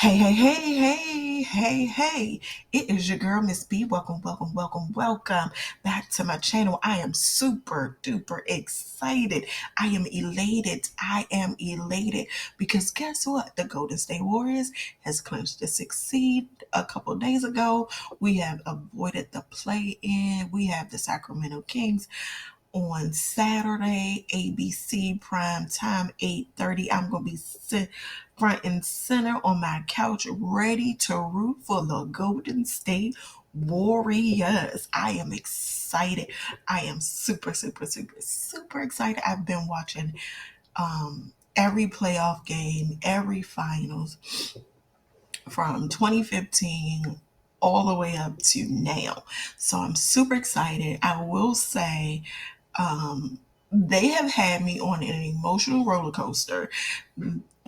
Hey. It is your girl, Miss B. Welcome back to my channel. I am super duper excited. I am elated because guess what? The Golden State Warriors has clinched the sixth seed a couple days ago. We have avoided the play-in. We have the Sacramento Kings on Saturday, ABC prime time, 8:30. I'm gonna be front and center on my couch, ready to root for the Golden State Warriors. I am excited. I am super excited. I've been watching every playoff game, every finals from 2015 all the way up to now. So I'm super excited. I will say they have had me on an emotional roller coaster.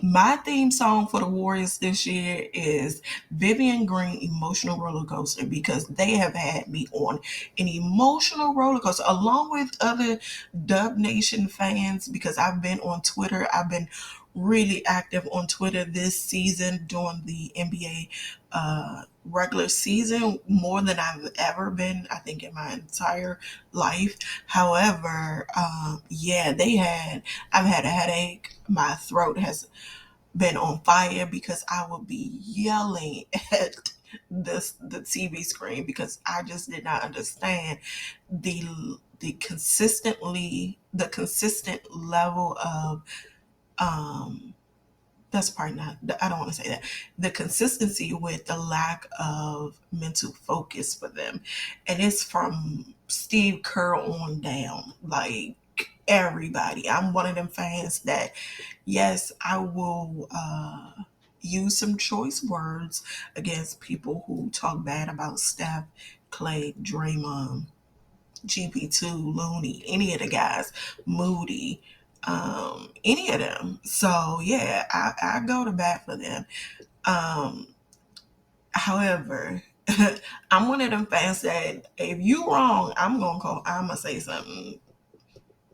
My theme song for the Warriors this year is Vivian Green Emotional Roller Coaster because they have had me on an emotional roller coaster along with other Dub Nation fans because I've been on Twitter. I've been really active on Twitter this season during the NBA regular season more than I've ever been, I think, in my entire life. However, I've had a headache. My throat has been on fire because I would be yelling at the TV screen because I just did not understand the the consistent level of that's probably not, I don't want to say that, the consistency with the lack of mental focus for them. And it's from Steve Kerr on down, like everybody. I'm one of them fans that, yes, I will use some choice words against people who talk bad about Steph, Klay, Draymond, GP2, Looney, any of the guys, Moody, any of them. So yeah, I go to bat for them. Um, However, I'm one of them fans that if you wrong, I'm gonna say something,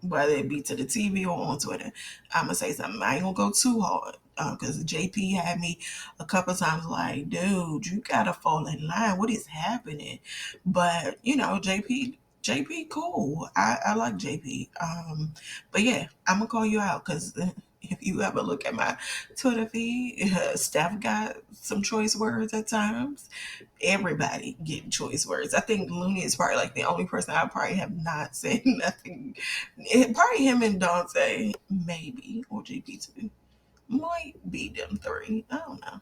whether it be to the TV or on Twitter. I'm gonna say something. I ain't gonna go too hard. Because JP had me a couple times like, dude, you gotta fall in line. What is happening? But JP, cool. I like JP. But yeah, I'm gonna call you out because if you ever look at my Twitter feed, Steph got some choice words at times. Everybody getting choice words. I think Looney is probably like the only person I probably have not said nothing. Probably him and Dante, maybe, or JP too. Might be them three. I don't know.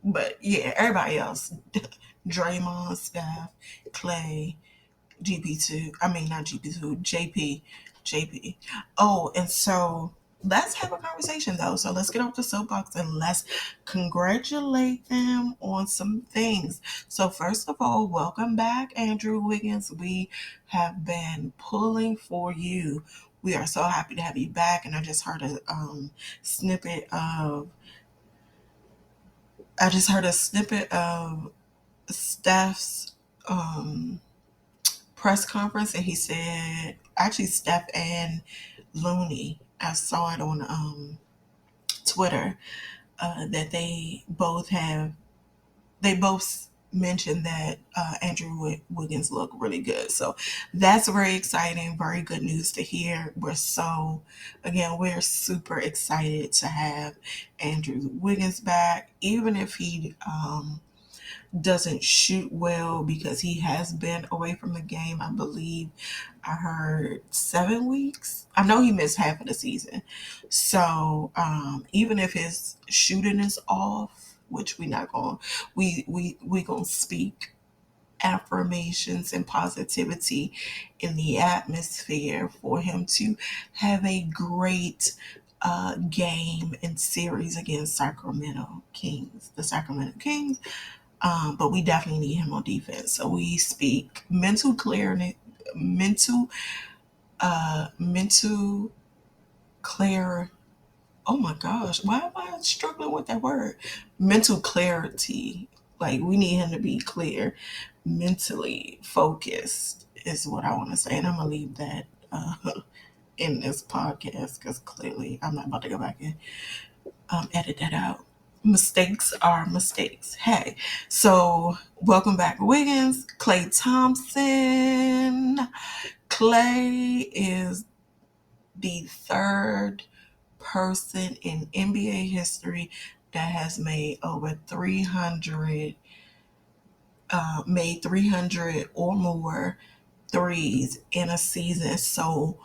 But yeah, everybody else. Draymond, Steph, Klay, GP2. I mean, not GP2, JP. Oh, and so let's have a conversation though. So let's get off the soapbox and let's congratulate them on some things. So, first of all, welcome back, Andrew Wiggins. We have been pulling for you. We are so happy to have you back. And snippet of I just heard a snippet of Steph's press conference, and he said, actually, Steph and Looney, I saw it on Twitter, that they both mentioned that Andrew Wiggins looked really good. So that's very exciting, very good news to hear. We're super excited to have Andrew Wiggins back, even if he doesn't shoot well because he has been away from the game. I believe I heard 7 weeks. I know he missed half of the season. So even if his shooting is off, which we not going, we gonna speak affirmations and positivity in the atmosphere for him to have a great game and series against the Sacramento Kings. But we definitely need him on defense. So we speak mental clear. Oh my gosh, why am I struggling with that word? Mental clarity. Like we need him to be clear, mentally focused is what I want to say, and I'm gonna leave that in this podcast because clearly I'm not about to go back and edit that out. Mistakes are mistakes. Hey, so welcome back, Wiggins. Klay Thompson. Klay is the third person in NBA history that has made 300 or more threes in a season. So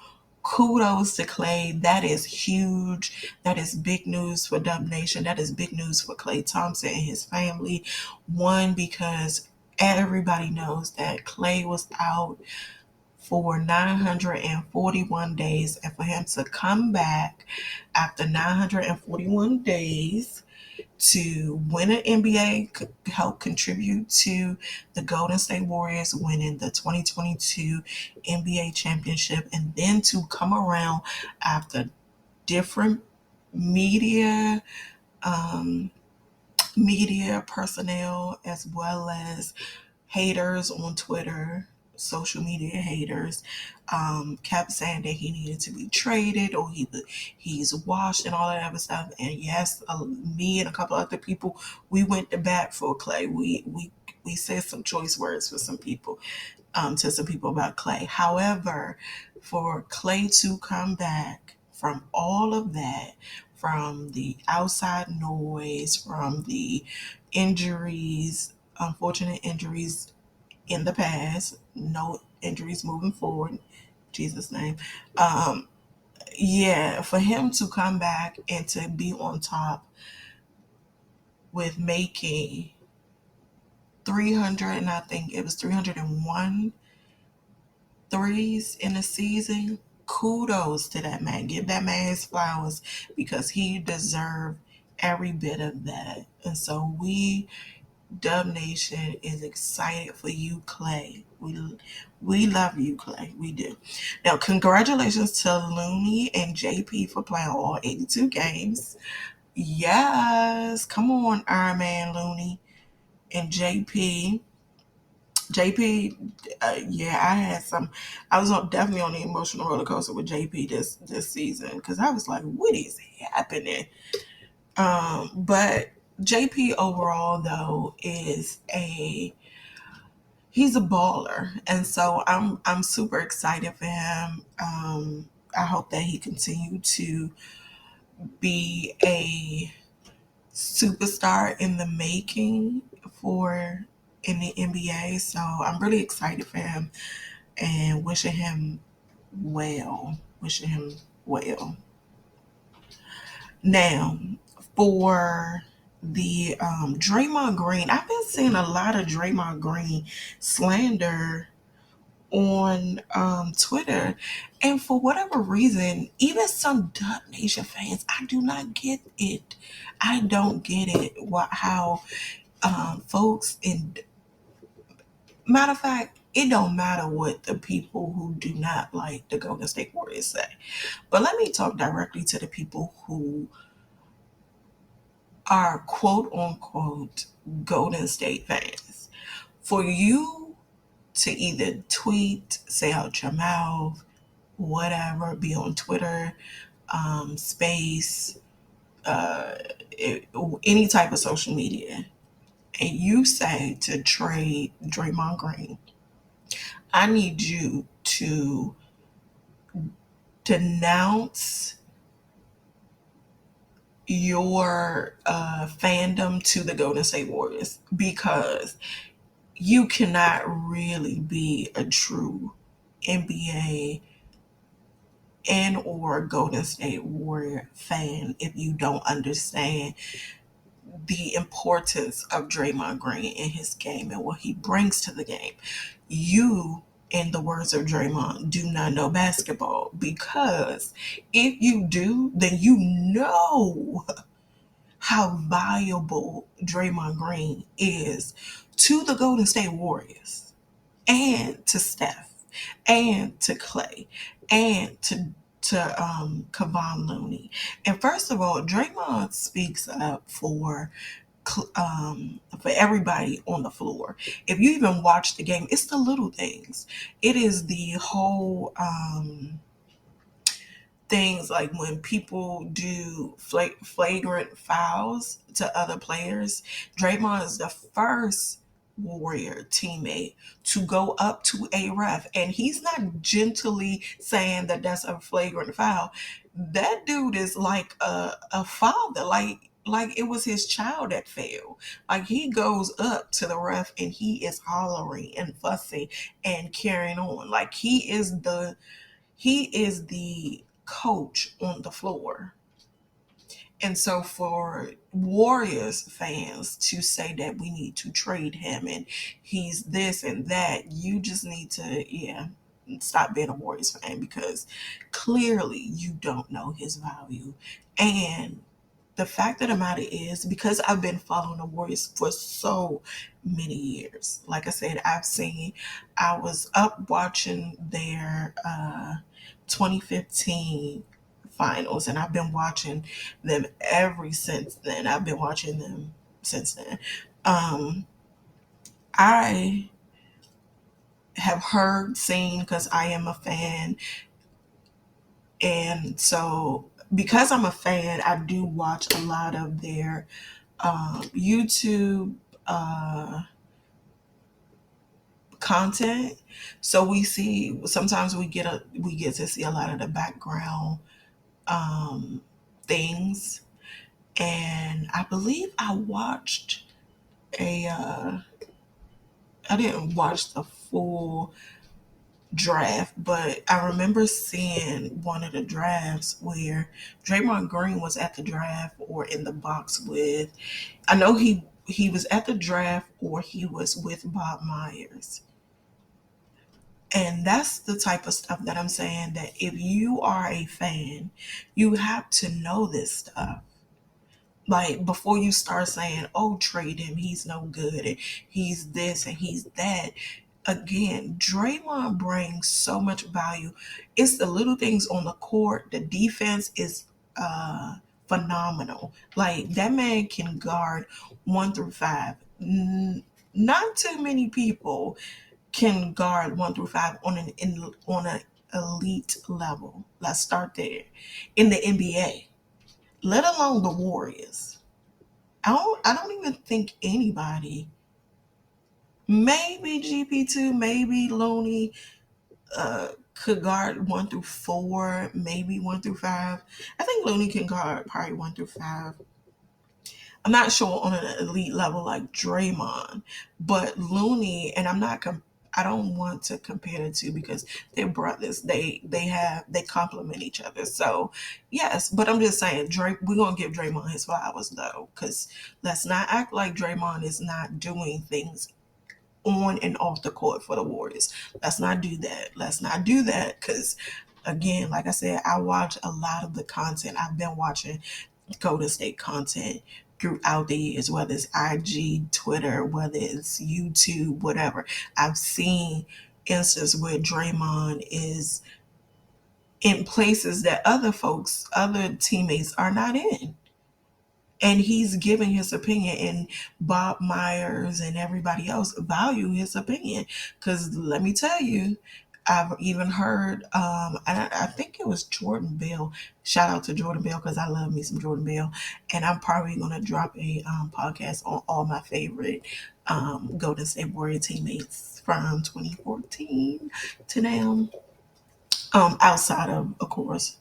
kudos to Klay. That is huge. That is big news for Dub Nation. That is big news for Klay Thompson and his family. One, because everybody knows that Klay was out for 941 days, and for him to come back after 941 days to win an NBA, help contribute to the Golden State Warriors winning the 2022 NBA championship, and then to come around after different media media personnel, as well as haters on Twitter, social media haters, kept saying that he needed to be traded, or he's washed and all that other stuff. And yes, me and a couple other people, we went to bat for Klay. We said some choice words for some people, to some people about Klay. However, for Klay to come back from all of that, from the outside noise, from the injuries, unfortunate injuries in the past, no injuries moving forward, in Jesus' name. Um, yeah, for him to come back and to be on top with making 300, and I think it was 301 threes in a season, kudos to that man. Give that man his flowers, because he deserved every bit of that. And so we, Dub Nation, is excited for you, Klay. We love you, Klay. We do. Now, congratulations to Looney and JP for playing all 82 games. Yes, come on, Iron Man Looney and JP. JP, yeah, I had some. I was definitely on the emotional roller coaster with JP this season, because I was like, "What is happening?" But JP overall, though, he's a baller, and so I'm super excited for him. I hope that he continued to be a superstar in the making for in the NBA. So I'm really excited for him and wishing him well. Wishing him well. Now, for the Draymond Green, I've been seeing a lot of Draymond Green slander on Twitter, and for whatever reason, even some Dub Nation fans, I do not get it. I don't get it. How folks in matter of fact, it don't matter what the people who do not like the Golden State Warriors say. But let me talk directly to the people who are quote unquote Golden State fans. For you to either tweet, say out your mouth, whatever, be on Twitter, Space, uh, any type of social media, and you say to trade Draymond Green, I need you to denounce your fandom to the Golden State Warriors, because you cannot really be a true NBA and or Golden State Warrior fan if you don't understand the importance of Draymond Green in his game and what he brings to the game. You, in the words of Draymond, do not know basketball, because if you do, then you know how valuable Draymond Green is to the Golden State Warriors and to Steph and to Klay and to Kevon Looney. And first of all, Draymond speaks up for everybody on the floor. If you even watch the game, it's the little things. It is the whole things like when people do flagrant fouls to other players, Draymond is the first Warrior teammate to go up to a ref, and he's not gently saying that that's a flagrant foul. That dude is like a father, like it was his child that failed. Like he goes up to the ref and he is hollering and fussing and carrying on. Like he is the coach on the floor. And so for Warriors fans to say that we need to trade him and he's this and that, you just need to, yeah, stop being a Warriors fan, because clearly you don't know his value. And the fact of the matter is, because I've been following the Warriors for so many years, like I said, I was up watching their 2015 finals, and I've been watching them ever since then. I've been watching them since then. I have heard, seen, because I am a fan. And so, because I'm a fan, I do watch a lot of their YouTube content. So sometimes we get to see a lot of the background things. And I believe a I didn't watch the full draft, but I remember seeing one of the drafts where Draymond Green was at the draft or in the box with, I know he was at the draft or he was with Bob Myers. And that's the type of stuff that I'm saying, that if you are a fan, you have to know this stuff. Like before you start saying, oh, trade him, he's no good, and he's this and he's that. Again, Draymond brings so much value. It's the little things on the court. The defense is phenomenal. Like that man can guard 1 through 5. Not too many people can guard 1 through 5 on an elite level. Let's start there. In the NBA, let alone the Warriors. I don't even think anybody, maybe GP2, maybe Looney, could guard 1 through 4, maybe 1 through 5. I think Looney can guard probably 1 through 5. I'm not sure on an elite level like Draymond, but Looney, and I don't want to compare the two because they're brothers. They complement each other. So yes, but I'm just saying, we're gonna give Draymond his flowers though, because let's not act like Draymond is not doing things on and off the court for the Warriors. Let's not do that. Let's not do that, because again, like I said, I watch a lot of the content. I've been watching Golden State content throughout the years, whether it's IG, Twitter, whether it's YouTube, whatever. I've seen instances where Draymond is in places that other teammates are not in. And he's giving his opinion, and Bob Myers and everybody else value his opinion. Because let me tell you, I've even heard, and I think it was Jordan Bell. Shout out to Jordan Bell, because I love me some Jordan Bell. And I'm probably going to drop a podcast on all my favorite Golden State Warrior teammates from 2014 to now. Outside of course,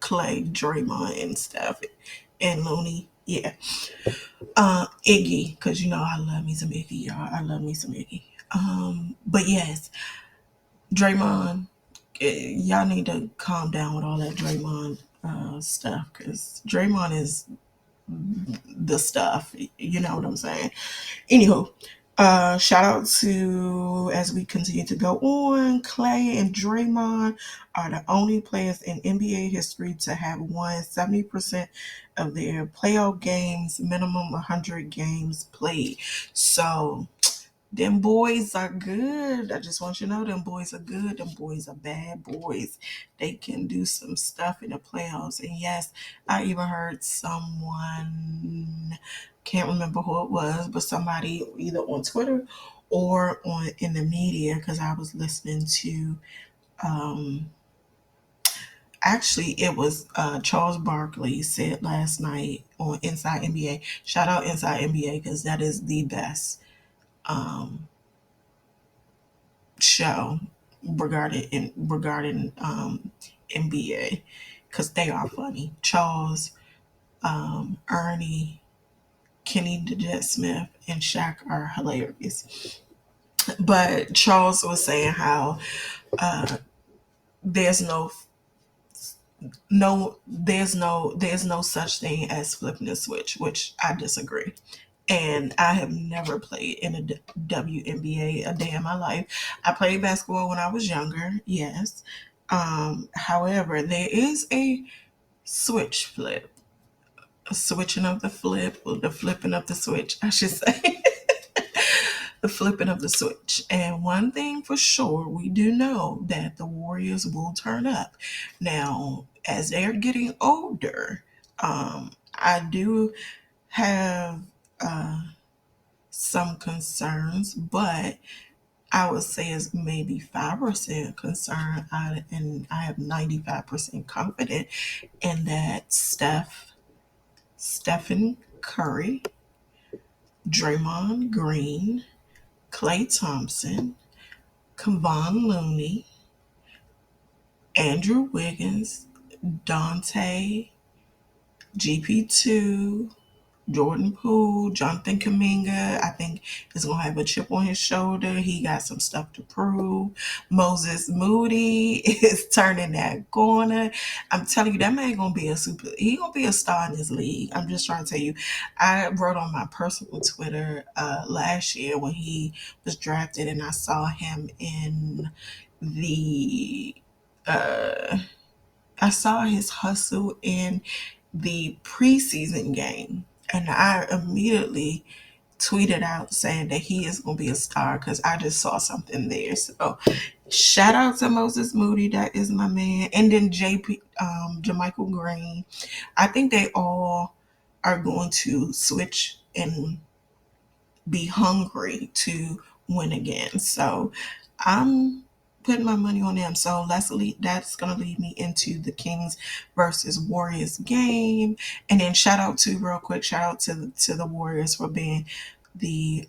Klay, Draymond, and Steph, and Looney. Yeah. Iggy, because you know I love me some Iggy, y'all. I love me some Iggy. But yes, Draymond, y'all need to calm down with all that Draymond stuff, because Draymond is the stuff. You know what I'm saying? Anywho, shout out to, as we continue to go on, Klay and Draymond are the only players in NBA history to have won 70% of their playoff games, minimum 100 games played. So them boys are good. I just want you to know them boys are good. Them boys are bad boys. They can do some stuff in the playoffs. And yes, I even heard someone, can't remember who it was, but somebody either on Twitter or on in the media, because I was listening to Actually, it was Charles Barkley said last night on Inside NBA. Shout out Inside NBA because that is the best um, show regarding NBA because they are funny. Charles, Ernie, Kenny the Jet Smith, and Shaq are hilarious. But Charles was saying how uh, there's no such thing as flipping a switch, which I disagree. And I have never played in a WNBA a day in my life. I played basketball when I was younger, yes. However, there is a switch flip, a switching of the flip, or the flipping of the switch, I should say. The flipping of the switch. And one thing for sure, we do know that the Warriors will turn up. Now, as they're getting older, I do have some concerns, but I would say it's maybe 5% concern, and I have 95% confident in that Stephen Curry, Draymond Green, Klay Thompson, Kevon Looney, Andrew Wiggins, Dante, GP2, Jordan Poole, Jonathan Kaminga, I think is going to have a chip on his shoulder. He got some stuff to prove. Moses Moody is turning that corner. I'm telling you, that man going to be he going to be a star in this league. I'm just trying to tell you. I wrote on my personal Twitter last year when he was drafted, and I saw him in the, I saw his hustle in the preseason game, and I immediately tweeted out saying that he is going to be a star because I just saw something there. So shout out to Moses Moody, that is my man, and then Jermichael Green. I think they all are going to switch and be hungry to win again. So I'm putting my money on them. So that's gonna lead me into the Kings versus Warriors game. And then shout out to the Warriors for being the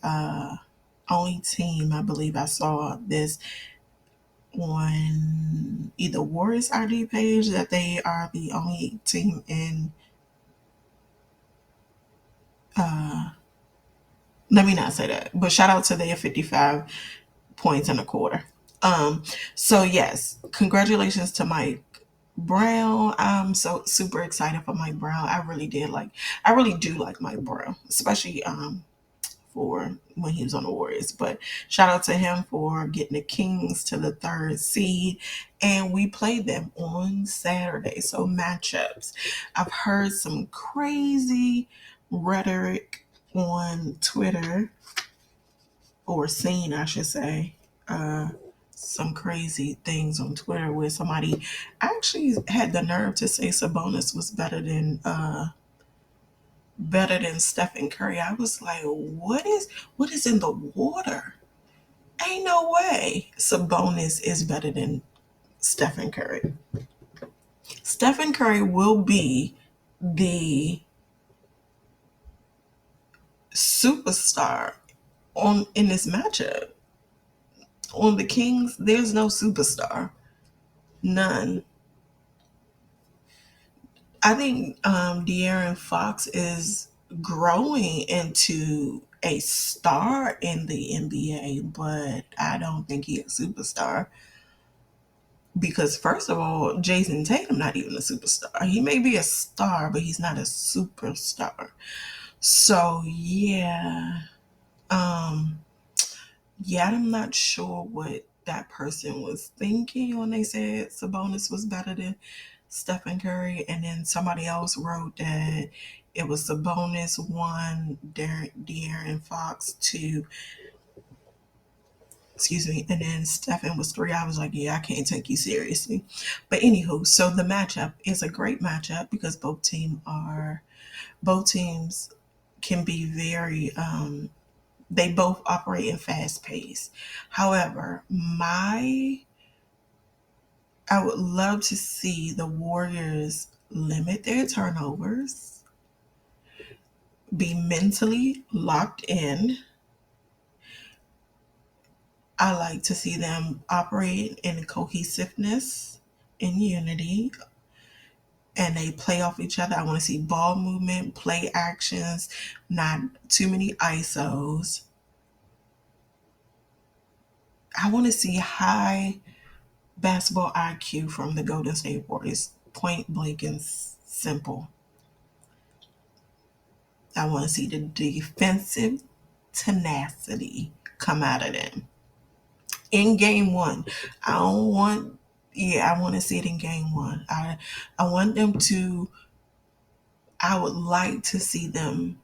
only team, I believe I saw this on either Warriors RD page, that they are the only team in let me not say that, but shout out to their 55 points and a quarter. So yes, congratulations to Mike Brown. I'm so super excited for Mike Brown. I really do like Mike Brown, especially for when he was on the Warriors. But shout out to him for getting the Kings to the third seed. And we played them on Saturday. So matchups. I've heard some crazy rhetoric on Twitter, or seen, I should say, some crazy things on Twitter where somebody actually had the nerve to say Sabonis was better than Stephen Curry. I was like, what is in the water? Ain't no way Sabonis is better than Stephen Curry. Stephen Curry will be the superstar in this matchup. On the Kings, there's no superstar. None. I think De'Aaron Fox is growing into a star in the NBA, but I don't think he's a superstar. Because first of all, Jason Tatum not even a superstar. He may be a star, but he's not a superstar. So um, yeah, I'm not sure what that person was thinking when they said Sabonis was better than Stephen Curry, and then somebody else wrote that it was Sabonis 1, De'Aaron Fox 2, excuse me, and then Stephen was 3. I was like, yeah, I can't take you seriously. But anywho, so the matchup is a great matchup because both teams can be very they both operate in fast pace. However, my I would love to see the Warriors limit their turnovers, be mentally locked in. I like to see them operate in cohesiveness, in unity, and they play off each other. I want to see ball movement, play actions, not too many ISOs. I want to see high basketball IQ from the Golden State Warriors, point blank and simple. I want to see the defensive tenacity come out of them in game one. I don't want, yeah, I want to see it in game one. I want them to, I would like to see them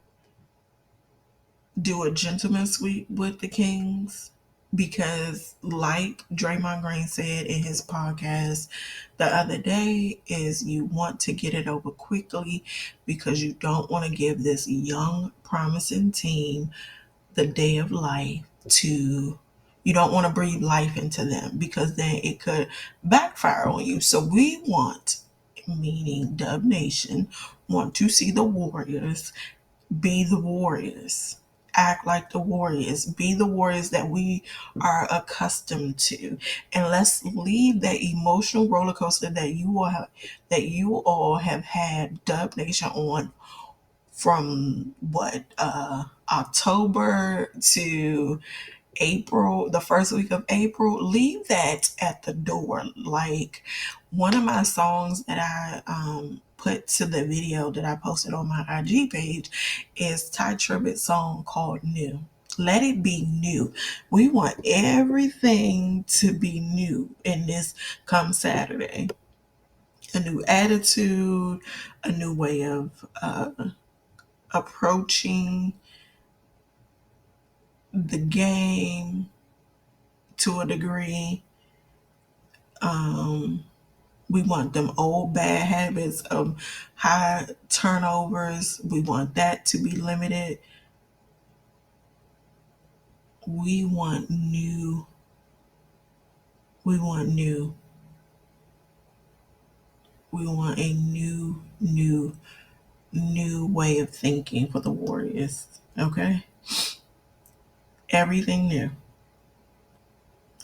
do a gentleman sweep with the Kings because, like Draymond Green said in his podcast the other day, is you want to get it over quickly because you don't want to give this young, promising team the day of life to. You don't want to breathe life into them because then it could backfire on you. So we want, meaning Dub Nation, want to see the Warriors be the Warriors. Act like the Warriors. Be the Warriors that we are accustomed to. And let's leave that emotional roller coaster that you all have had Dub Nation on from October to April, the first week of April. Leave that at the door. Like one of my songs that I put to the video that I posted on my IG page is Ty Tribbett's song called New. Let it be new. We want everything to be new in this come Saturday. A new attitude, a new way of approaching the game to a degree. We want them old bad habits of high turnovers. We want that to be limited. We want new. We want new. We want a new way of thinking for the Warriors. Okay? Everything new.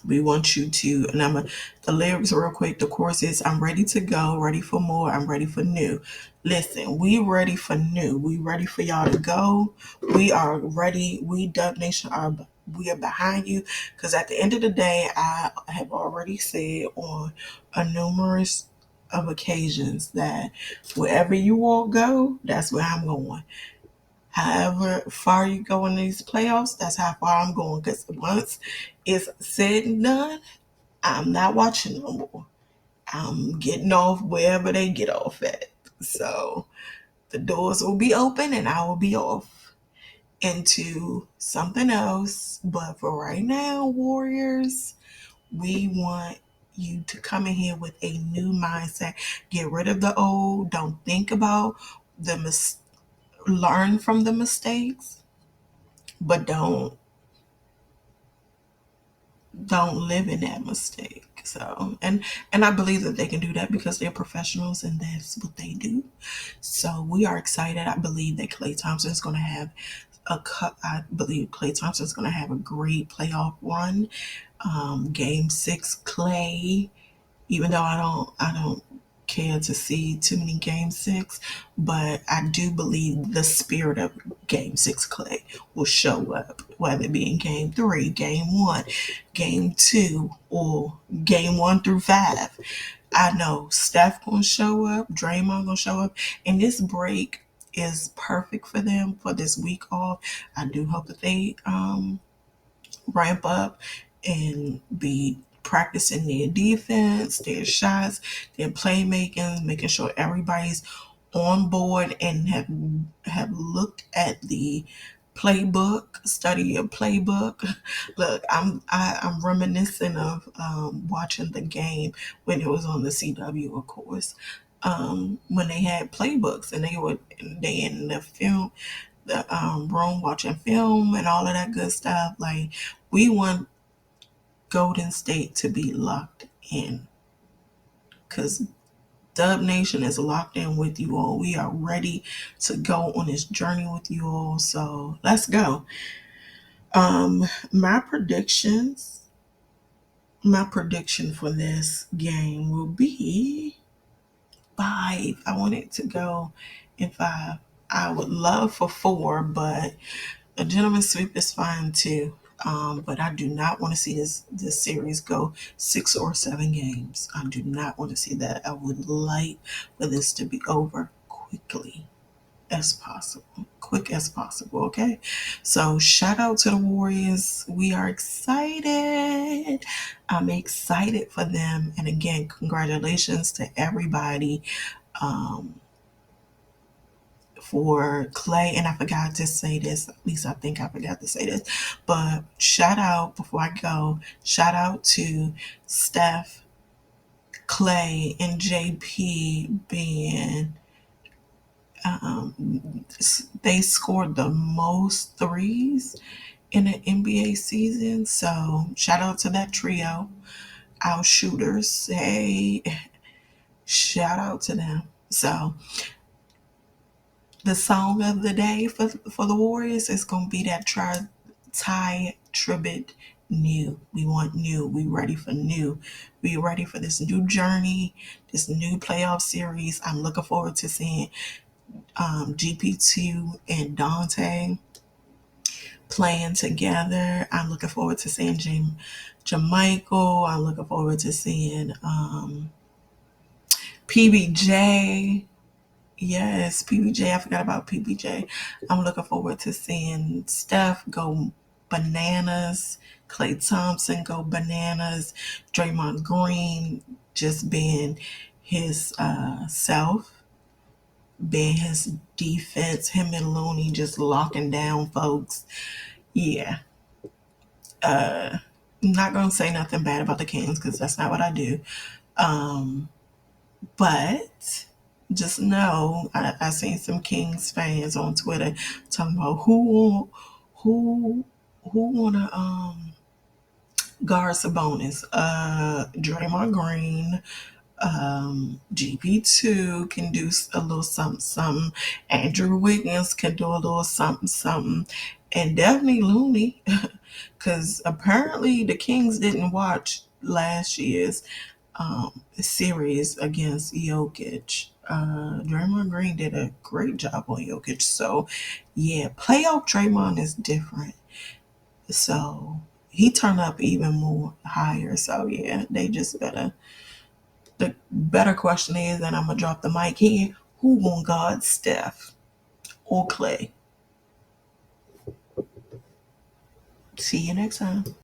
We want you to, and the lyrics real quick. The chorus is, I'm ready to go, ready for more, I'm ready for new. Listen, we ready for new. We ready for y'all to go. We are ready. We Dub Nation we are behind you. Because at the end of the day, I have already said on a numerous of occasions that wherever you all go, that's where I'm going. However far you go in these playoffs, that's how far I'm going. Because once it's said and done, I'm not watching no more. I'm getting off wherever they get off at. So the doors will be open and I will be off into something else. But for right now, Warriors, we want you to come in here with a new mindset. Get rid of the old. Don't think about learn from the mistakes, but don't live in that mistake. So and I believe that they can do that because they're professionals and that's what they do. So we are excited. I believe that Klay Thompson is going to have I believe Klay Thompson is going to have a great playoff run. Game 6 Klay, even though I don't care to see too many game 6, but I do believe the spirit of game 6 Klay will show up, whether it be in game 3, game 1, game 2, or game 1 through 5. I know Steph gonna show up, Draymond gonna show up, and this break is perfect for them for this week off. I do hope that they ramp up and be practicing their defense, their shots, their playmaking, making sure everybody's on board and have looked at the playbook, study your playbook. Look, I'm reminiscing of watching the game when it was on the CW, of course. When they had playbooks and they in the film, the room watching film and all of that good stuff. Like we want Golden State to be locked in. because Dub Nation is locked in with you all. We are ready to go on this journey with you all. So let's go. My predictions. My prediction for this game will be 5. I want it to go in 5. I would love for 4, but a gentleman's sweep is fine too. But I do not want to see this series go 6 or 7 games. I do not want to see that. I would like for this to be over quick as possible. Okay, so shout out to the Warriors. We are excited. I'm excited for them, and again, congratulations to everybody. Um, for Klay, and I forgot to say this, at least I think I forgot to say this, but shout out, before I go, shout out to Steph, Klay, and JP being, they scored the most threes in an NBA season, so shout out to that trio, our shooters. Hey, shout out to them. So the song of the day for the Warriors is gonna be that Ty Tribbett new. We want new. We ready for new. We ready for this new journey, this new playoff series. I'm looking forward to seeing GP2 and Dante playing together. I'm looking forward to seeing Jamichael. I'm looking forward to seeing PBJ. Yes, PBJ. I forgot about PBJ. I'm looking forward to seeing Steph go bananas, Klay Thompson go bananas, Draymond Green just being his self, being his defense, him and Looney just locking down folks. Yeah. I'm not going to say nothing bad about the Kings because that's not what I do. But just know, I seen some Kings fans on Twitter talking about who wanna guard Sabonis. Draymond Green, GP2 can do a little something something. Andrew Wiggins can do a little something something, and definitely Looney, because apparently the Kings didn't watch last year's series against Jokic. Draymond Green did a great job on Jokic. So, yeah, playoff Draymond is different. So, he turned up even more higher. So, yeah, they just better. The better question is, and I'm going to drop the mic here, who gonna guard Steph or Klay? See you next time.